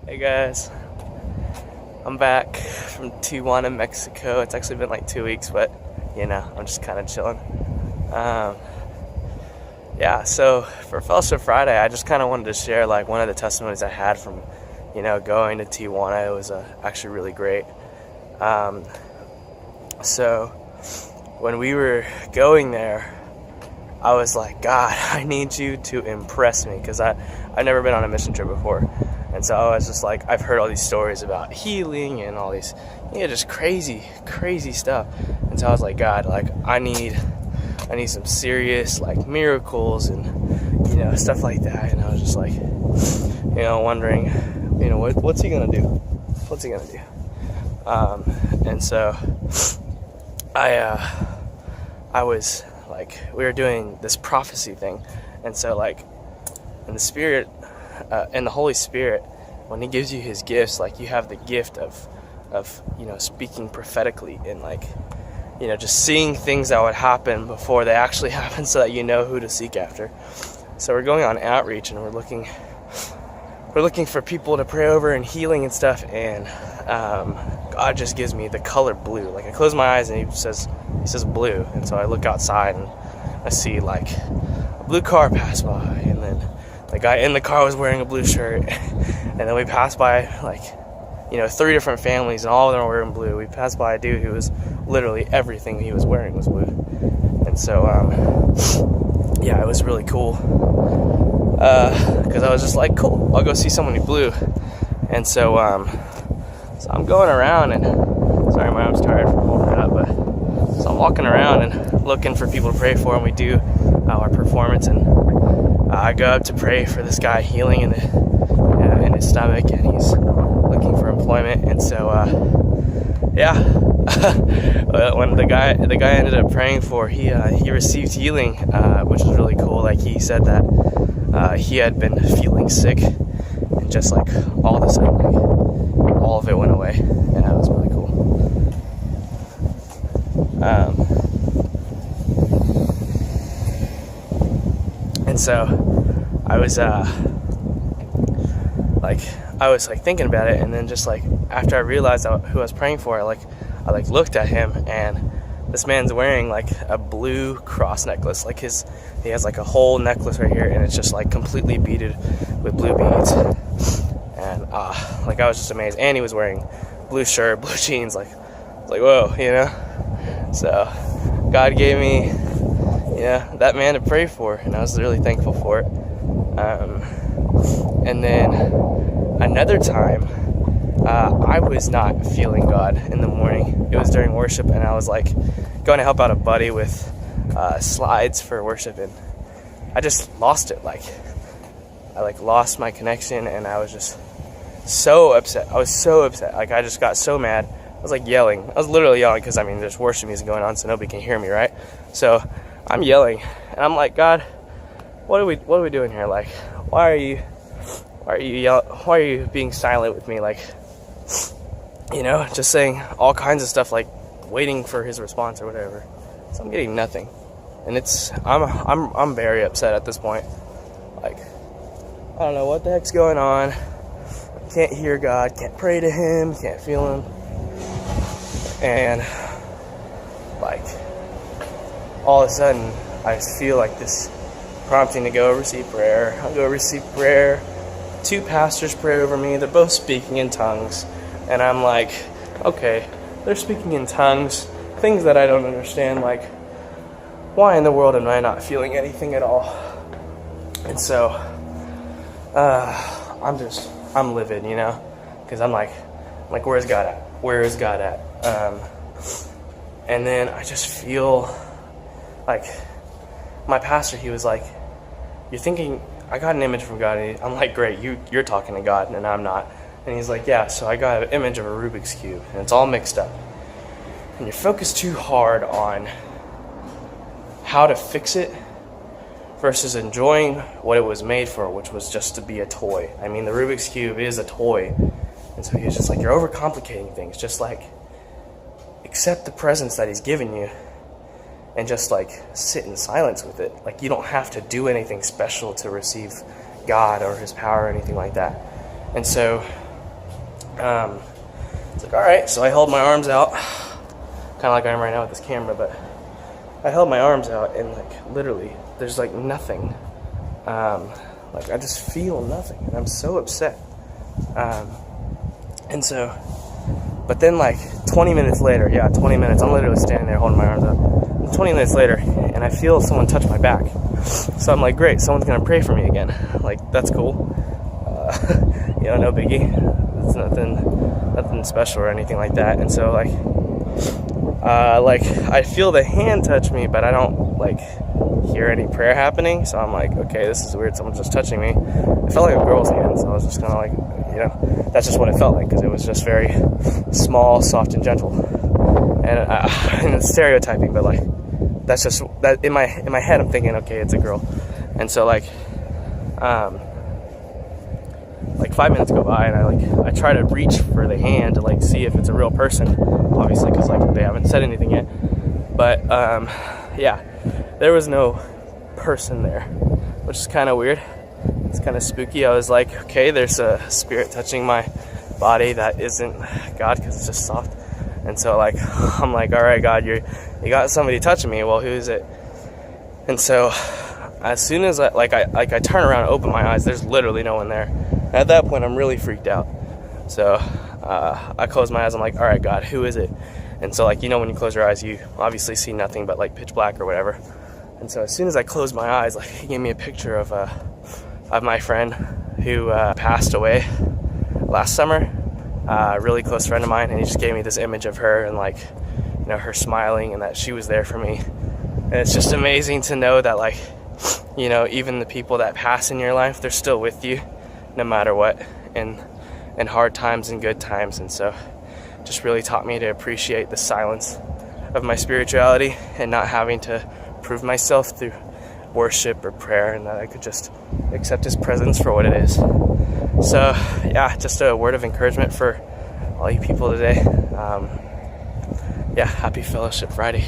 Hey guys, I'm back from Tijuana, Mexico. It's actually been like 2 weeks, but I'm just kind of chilling. So for Fellowship Friday, I just kind of wanted to share like one of the testimonies I had from, going to Tijuana. It was actually really great. So when we were going there, I was like, God, I need you to impress me, because I've never been on a mission trip before. And so I was just like, I've heard all these stories about healing and all these, just crazy stuff. And so I was like, God, like I need some serious like miracles and, stuff like that. And I was just like, wondering, what's he gonna do? What's he gonna do? And so I was like, we were doing this prophecy thing. And so like, in the Spirit, and the Holy Spirit, when He gives you His gifts, like you have the gift of speaking prophetically and like, just seeing things that would happen before they actually happen, so that you know who to seek after. So we're going on outreach, and we're looking for people to pray over and healing and stuff. And God just gives me the color blue. Like I close my eyes and He says blue, and so I look outside and I see like a blue car pass by, and then the guy in the car was wearing a blue shirt. And then we passed by like 3 different families, and all of them were wearing blue. We passed by a dude who was literally everything he was wearing was blue. And so it was really cool, because I was just like, cool, I'll go see someone in blue. And so I'm going around, and sorry, my arm's tired from holding it up, but so I'm walking around and looking for people to pray for, and we do our performance, and I go up to pray for this guy healing in his stomach, and he's looking for employment. And so when the guy I ended up praying for, he received healing, which was really cool. Like he said that he had been feeling sick, and just like all of a sudden, like, all of it went away, and that was really cool. And so I was thinking about it, and then just like after I realized who I was praying for, I looked at him, and this man's wearing like a blue cross necklace. Like he has like a whole necklace right here, and it's just like completely beaded with blue beads. And I was just amazed. And he was wearing blue shirt, blue jeans. Like whoa, So God gave me that man to pray for, and I was really thankful for it. And then another time, I was not feeling God in the morning. It was during worship, and I was like going to help out a buddy with slides for worship, and I just lost it. Like I lost my connection, and I was just so upset. I was so upset. Like I just got so mad. I was like yelling. I was literally yelling, because there's worship music going on, so nobody can hear me, right? So I'm yelling, and I'm like, God, what are we doing here? Like, why are you being silent with me? Like, just saying all kinds of stuff, like waiting for His response or whatever. So I'm getting nothing, and I'm very upset at this point. Like, I don't know what the heck's going on. Can't hear God, can't pray to Him, can't feel Him. And like all of a sudden I just feel like this prompting to go receive prayer. I'll go receive prayer. 2 pastors pray over me. They're both speaking in tongues, and I'm like, okay, they're speaking in tongues, things that I don't understand. Like, why in the world am I not feeling anything at all? And so I'm livid, because I'm like, where's God at? Where is God at? And then I just feel like my pastor, he was like, you're thinking, I got an image from God. And I'm like, great, you're talking to God, and I'm not. And he's like, yeah, so I got an image of a Rubik's Cube, and it's all mixed up. And you're focused too hard on how to fix it versus enjoying what it was made for, which was just to be a toy. The Rubik's Cube is a toy. And so he was just like, you're overcomplicating things. Just like, accept the presence that He's given you, and just like sit in silence with it. Like, you don't have to do anything special to receive God or His power or anything like that. And so It's like, all right. So I held my arms out, kind of like I am right now with this camera, but I held my arms out, and like literally, there's like nothing. Like I just feel nothing, and I'm so upset. And so, but then like 20 minutes later, 20 minutes, I'm literally standing there holding my arms out. 20 minutes later, and I feel someone touch my back. So I'm like, great, someone's gonna pray for me again. Like, that's cool. No biggie. It's nothing special or anything like that. And so like I feel the hand touch me, but I don't like hear any prayer happening. So I'm like, okay, this is weird. Someone's just touching me. It felt like a girl's hand, so I was just kind of like, that's just what it felt like, because it was just very small, soft, and gentle. And it's stereotyping, but like that's just that in my head. I'm thinking, okay, it's a girl. And so like 5 minutes go by, and I try to reach for the hand to like see if it's a real person, obviously, because like they haven't said anything yet. But there was no person there, which is kind of weird. It's kind of spooky. I was like, okay, there's a spirit touching my body that isn't God, because it's just soft. And so like I'm like, all right, God, you got somebody touching me. Well, who is it? And so as soon as I turn around and open my eyes, there's literally no one there. At that point, I'm really freaked out. So I close my eyes. I'm like, all right, God, who is it? And so like, when you close your eyes, you obviously see nothing but like pitch black or whatever. And so as soon as I closed my eyes, like he gave me a picture of my friend who passed away last summer, a really close friend of mine, and he just gave me this image of her and like, her smiling and that she was there for me. And it's just amazing to know that like, even the people that pass in your life, they're still with you no matter what, in hard times and good times. And so just really taught me to appreciate the silence of my spirituality and not having to prove myself through worship or prayer, and that I could just accept his presence for what it is. So just a word of encouragement for all you people today. Happy Fellowship Friday.